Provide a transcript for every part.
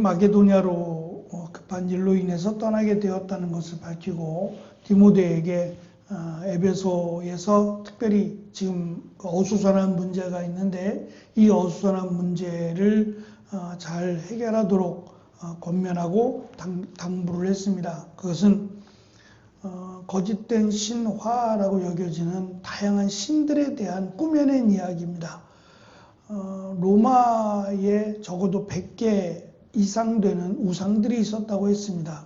마게도냐로 급한 일로 인해서 떠나게 되었다는 것을 밝히고 디모데에게 에베소에서 특별히 지금 어수선한 문제가 있는데 이 어수선한 문제를 잘 해결하도록 권면하고 당부를 했습니다. 그것은 거짓된 신화라고 여겨지는 다양한 신들에 대한 꾸며낸 이야기입니다. 로마에 적어도 100개 이상 되는 우상들이 있었다고 했습니다.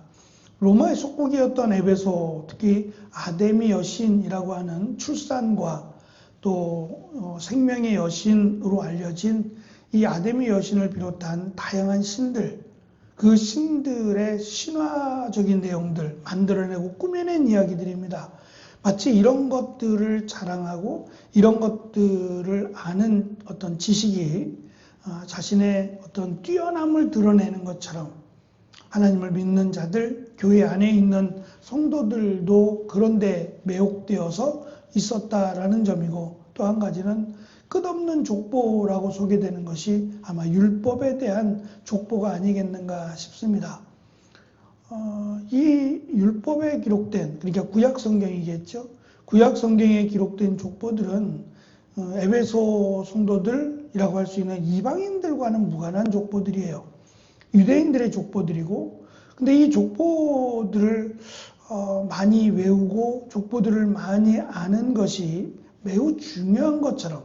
로마의 속국이었던 에베소, 특히 아데미 여신이라고 하는 출산과 또 생명의 여신으로 알려진 이 아데미 여신을 비롯한 다양한 신들, 그 신들의 신화적인 내용들 만들어내고 꾸며낸 이야기들입니다. 마치 이런 것들을 자랑하고 이런 것들을 아는 어떤 지식이 자신의 어떤 뛰어남을 드러내는 것처럼 하나님을 믿는 자들, 교회 안에 있는 성도들도 그런데 매혹되어서 있었다라는 점이고, 또 한 가지는 끝없는 족보라고 소개되는 것이 아마 율법에 대한 족보가 아니겠는가 싶습니다. 이 율법에 기록된, 그러니까 구약 성경이겠죠. 구약 성경에 기록된 족보들은 에베소 성도들이라고 할 수 있는 이방인들과는 무관한 족보들이에요. 유대인들의 족보들이고, 근데 이 족보들을 많이 외우고 족보들을 많이 아는 것이 매우 중요한 것처럼,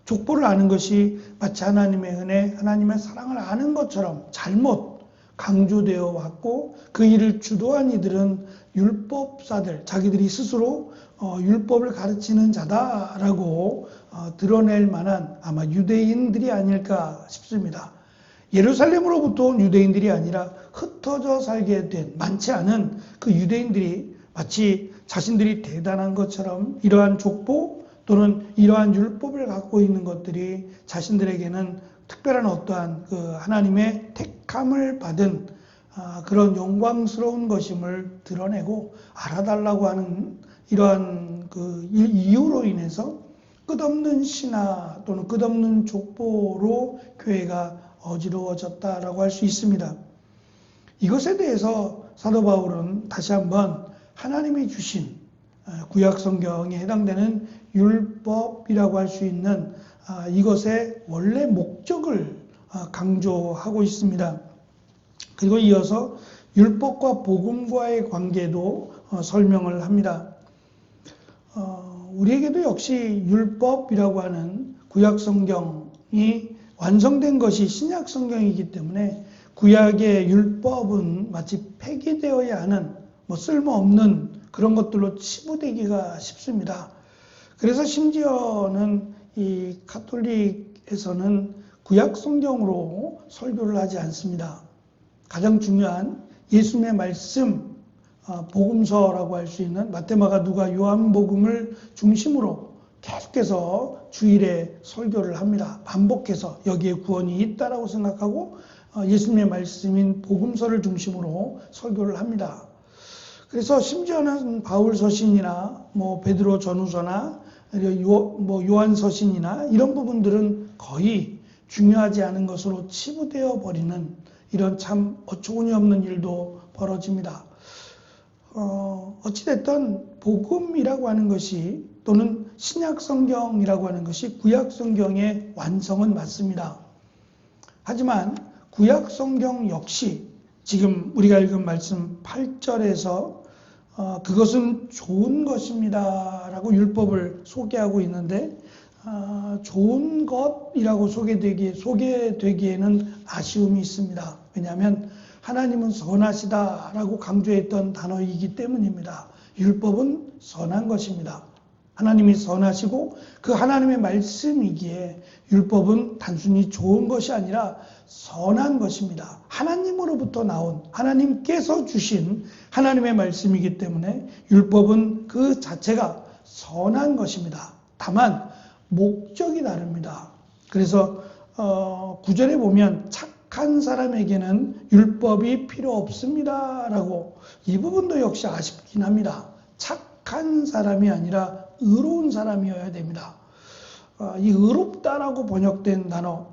족보를 아는 것이 마치 하나님의 은혜, 하나님의 사랑을 아는 것처럼 잘못 강조되어 왔고, 그 일을 주도한 이들은 율법사들, 자기들이 스스로 율법을 가르치는 자다라고 드러낼 만한 아마 유대인들이 아닐까 싶습니다. 예루살렘으로부터 온 유대인들이 아니라 흩어져 살게 된 많지 않은 그 유대인들이 마치 자신들이 대단한 것처럼 이러한 족보 또는 이러한 율법을 갖고 있는 것들이 자신들에게는 특별한 어떠한 그 하나님의 택함을 받은 그런 영광스러운 것임을 드러내고 알아달라고 하는 이러한 그 이유로 인해서 끝없는 신화 또는 끝없는 족보로 교회가 어지러워졌다라고 할 수 있습니다. 이것에 대해서 사도 바울은 다시 한번 하나님이 주신 구약 성경에 해당되는 율법이라고 할 수 있는 이것의 원래 목적을 강조하고 있습니다. 그리고 이어서 율법과 복음과의 관계도 설명을 합니다. 우리에게도 역시 율법이라고 하는 구약 성경이 완성된 것이 신약 성경이기 때문에 구약의 율법은 마치 폐기되어야 하는 쓸모없는 그런 것들로 치부되기가 쉽습니다. 그래서 심지어는 이 가톨릭에서는 구약 성경으로 설교를 하지 않습니다. 가장 중요한 예수님의 말씀, 복음서라고 할 수 있는 마태, 마가, 누가, 요한복음을 중심으로 계속해서 주일에 설교를 합니다. 반복해서 여기에 구원이 있다라고 생각하고 예수님의 말씀인 복음서를 중심으로 설교를 합니다. 그래서 심지어는 바울 서신이나 베드로 전후서나 요한 서신이나 이런 부분들은 거의 중요하지 않은 것으로 치부되어 버리는 이런 참 어처구니 없는 일도 벌어집니다. 어찌됐든 복음이라고 하는 것이 또는 신약 성경이라고 하는 것이 구약 성경의 완성은 맞습니다. 하지만 구약 성경 역시 지금 우리가 읽은 말씀 8절에서 그것은 좋은 것입니다 라고 율법을 소개하고 있는데 좋은 것이라고 소개되기에는 아쉬움이 있습니다. 왜냐하면 하나님은 선하시다라고 강조했던 단어이기 때문입니다. 율법은 선한 것입니다. 하나님이 선하시고 그 하나님의 말씀이기에 율법은 단순히 좋은 것이 아니라 선한 것입니다. 하나님으로부터 나온, 하나님께서 주신 하나님의 말씀이기 때문에 율법은 그 자체가 선한 것입니다. 다만 목적이 다릅니다. 그래서 9절에 보면 착한 사람에게는 율법이 필요 없습니다 라고, 이 부분도 역시 아쉽긴 합니다. 착한 사람이 아니라 의로운 사람이어야 됩니다. 이 의롭다라고 번역된 단어,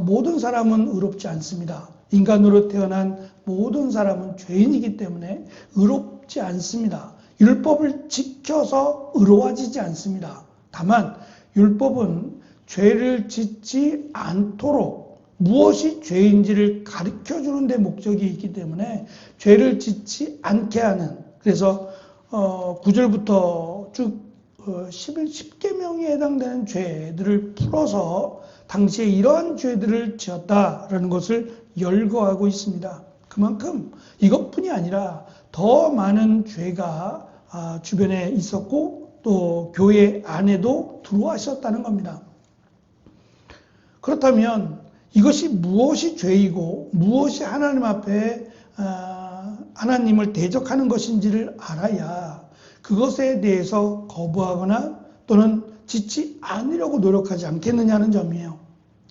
모든 사람은 의롭지 않습니다. 인간으로 태어난 모든 사람은 죄인이기 때문에 의롭지 않습니다. 율법을 지켜서 의로워지지 않습니다. 다만 율법은 죄를 짓지 않도록 무엇이 죄인지를 가르쳐주는 데 목적이 있기 때문에 죄를 짓지 않게 하는, 그래서 9절부터 쭉 10계명에 해당되는 죄들을 풀어서 당시에 이러한 죄들을 지었다라는 것을 열거하고 있습니다. 그만큼 이것뿐이 아니라 더 많은 죄가 주변에 있었고 또 교회 안에도 들어와셨다는 겁니다. 그렇다면 이것이 무엇이 죄이고 무엇이 하나님 앞에 하나님을 대적하는 것인지를 알아야 그것에 대해서 거부하거나 또는 짓지 않으려고 노력하지 않겠느냐는 점이에요.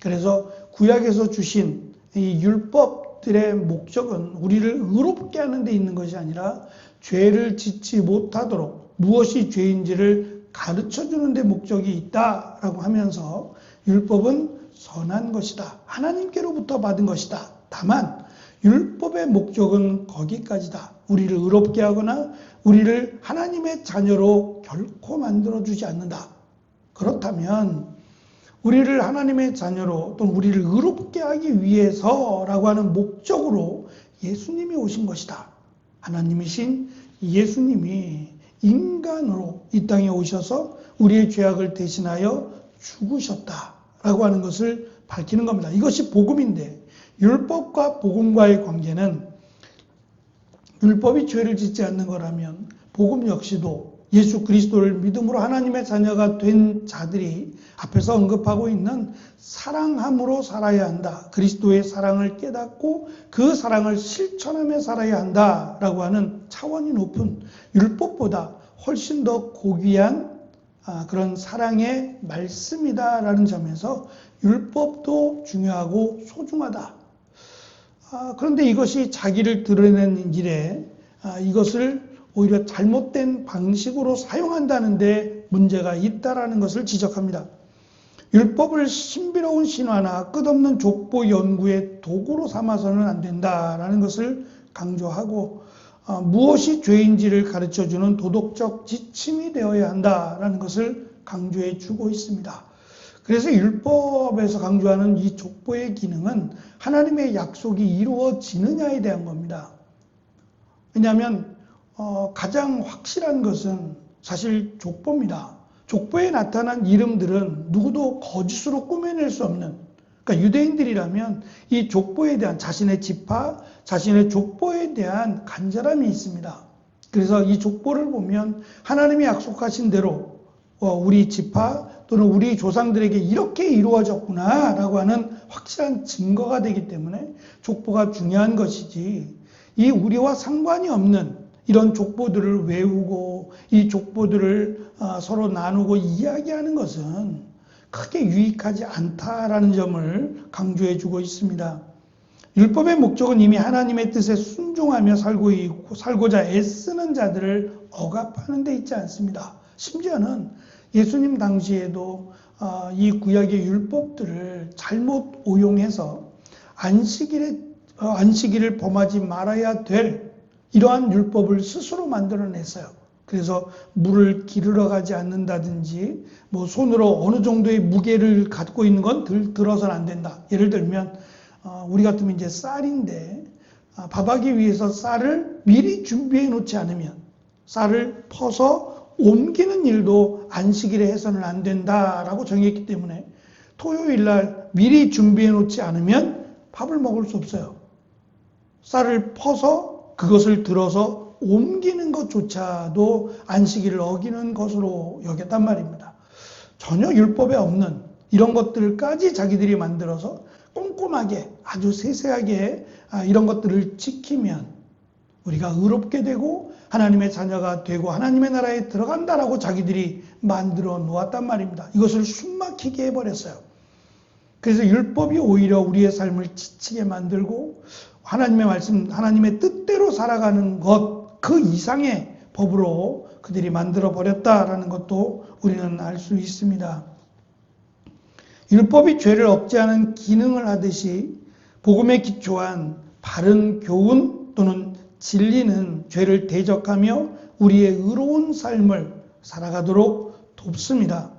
그래서 구약에서 주신 이 율법들의 목적은 우리를 의롭게 하는 데 있는 것이 아니라 죄를 짓지 못하도록 무엇이 죄인지를 가르쳐주는 데 목적이 있다라고 하면서 율법은 선한 것이다. 하나님께로부터 받은 것이다. 다만 율법의 목적은 거기까지다. 우리를 의롭게 하거나 우리를 하나님의 자녀로 결코 만들어주지 않는다. 그렇다면 우리를 하나님의 자녀로 또는 우리를 의롭게 하기 위해서라고 하는 목적으로 예수님이 오신 것이다. 하나님이신 예수님이 인간으로 이 땅에 오셔서 우리의 죄악을 대신하여 죽으셨다라고 하는 것을 밝히는 겁니다. 이것이 복음인데 율법과 복음과의 관계는 율법이 죄를 짓지 않는 거라면 복음 역시도 예수 그리스도를 믿음으로 하나님의 자녀가 된 자들이 앞에서 언급하고 있는 사랑함으로 살아야 한다. 그리스도의 사랑을 깨닫고 그 사랑을 실천하며 살아야 한다라고 하는 차원이 높은 율법보다 훨씬 더 고귀한 그런 사랑의 말씀이다라는 점에서 율법도 중요하고 소중하다. 그런데 이것이 자기를 드러내는 일에 이것을 오히려 잘못된 방식으로 사용한다는 데 문제가 있다라는 것을 지적합니다. 율법을 신비로운 신화나 끝없는 족보 연구의 도구로 삼아서는 안 된다라는 것을 강조하고 무엇이 죄인지를 가르쳐주는 도덕적 지침이 되어야 한다라는 것을 강조해 주고 있습니다. 그래서 율법에서 강조하는 이 족보의 기능은 하나님의 약속이 이루어지느냐에 대한 겁니다. 왜냐하면 가장 확실한 것은 사실 족보입니다. 족보에 나타난 이름들은 누구도 거짓으로 꾸며낼 수 없는, 그러니까 유대인들이라면 이 족보에 대한 자신의 지파, 자신의 족보에 대한 간절함이 있습니다. 그래서 이 족보를 보면 하나님이 약속하신 대로 우리 지파 또는 우리 조상들에게 이렇게 이루어졌구나 라고 하는 확실한 증거가 되기 때문에 족보가 중요한 것이지, 이 우리와 상관이 없는 이런 족보들을 외우고 이 족보들을 서로 나누고 이야기하는 것은 크게 유익하지 않다라는 점을 강조해 주고 있습니다. 율법의 목적은 이미 하나님의 뜻에 순종하며 살고자 애쓰는 자들을 억압하는 데 있지 않습니다. 심지어는 예수님 당시에도 이 구약의 율법들을 잘못 오용해서 안식일을 범하지 말아야 될 이러한 율법을 스스로 만들어냈어요. 그래서 물을 기르러 가지 않는다든지 손으로 어느 정도의 무게를 갖고 있는 건 들어서는 안 된다. 예를 들면 우리 같으면 이제 쌀인데 밥하기 위해서 쌀을 미리 준비해 놓지 않으면 쌀을 퍼서 옮기는 일도 안식일에 해서는 안 된다라고 정했기 때문에 토요일 날 미리 준비해 놓지 않으면 밥을 먹을 수 없어요. 쌀을 퍼서 그것을 들어서 옮기는 것조차도 안식일을 어기는 것으로 여겼단 말입니다. 전혀 율법에 없는 이런 것들까지 자기들이 만들어서 꼼꼼하게 아주 세세하게 이런 것들을 지키면 우리가 의롭게 되고 하나님의 자녀가 되고 하나님의 나라에 들어간다라고 자기들이 만들어 놓았단 말입니다. 이것을 숨막히게 해버렸어요. 그래서 율법이 오히려 우리의 삶을 지치게 만들고 하나님의 말씀, 하나님의 뜻대로 살아가는 것, 그 이상의 법으로 그들이 만들어 버렸다라는 것도 우리는 알 수 있습니다. 율법이 죄를 억제하는 기능을 하듯이 복음에 기초한 바른 교훈 또는 진리는 죄를 대적하며 우리의 의로운 삶을 살아가도록 돕습니다.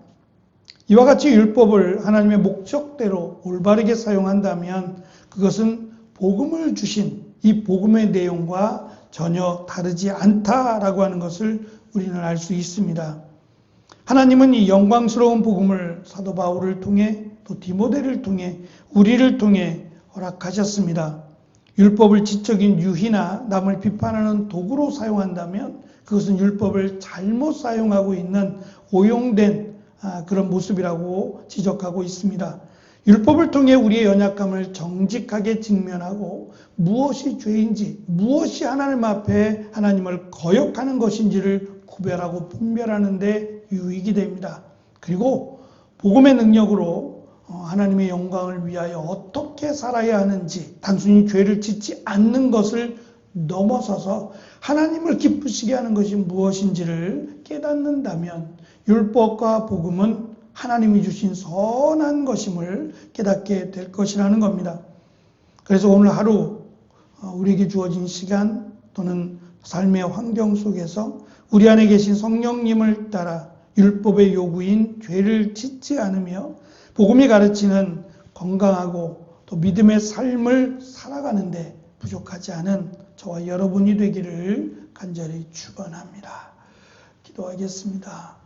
이와 같이 율법을 하나님의 목적대로 올바르게 사용한다면 그것은 복음을 주신 이 복음의 내용과 전혀 다르지 않다라고 하는 것을 우리는 알 수 있습니다. 하나님은 이 영광스러운 복음을 사도 바울을 통해 또 디모데를 통해 우리를 통해 허락하셨습니다. 율법을 지적인 유희나 남을 비판하는 도구로 사용한다면 그것은 율법을 잘못 사용하고 있는 오용된 그런 모습이라고 지적하고 있습니다. 율법을 통해 우리의 연약함을 정직하게 직면하고 무엇이 죄인지, 무엇이 하나님 앞에 하나님을 거역하는 것인지를 구별하고 분별하는 데 유익이 됩니다. 그리고 복음의 능력으로 하나님의 영광을 위하여 어떻게 살아야 하는지, 단순히 죄를 짓지 않는 것을 넘어서서 하나님을 기쁘시게 하는 것이 무엇인지를 깨닫는다면 율법과 복음은 하나님이 주신 선한 것임을 깨닫게 될 것이라는 겁니다. 그래서 오늘 하루 우리에게 주어진 시간 또는 삶의 환경 속에서 우리 안에 계신 성령님을 따라 율법의 요구인 죄를 짓지 않으며 복음이 가르치는 건강하고 또 믿음의 삶을 살아가는데 부족하지 않은 저와 여러분이 되기를 간절히 축원합니다. 기도하겠습니다.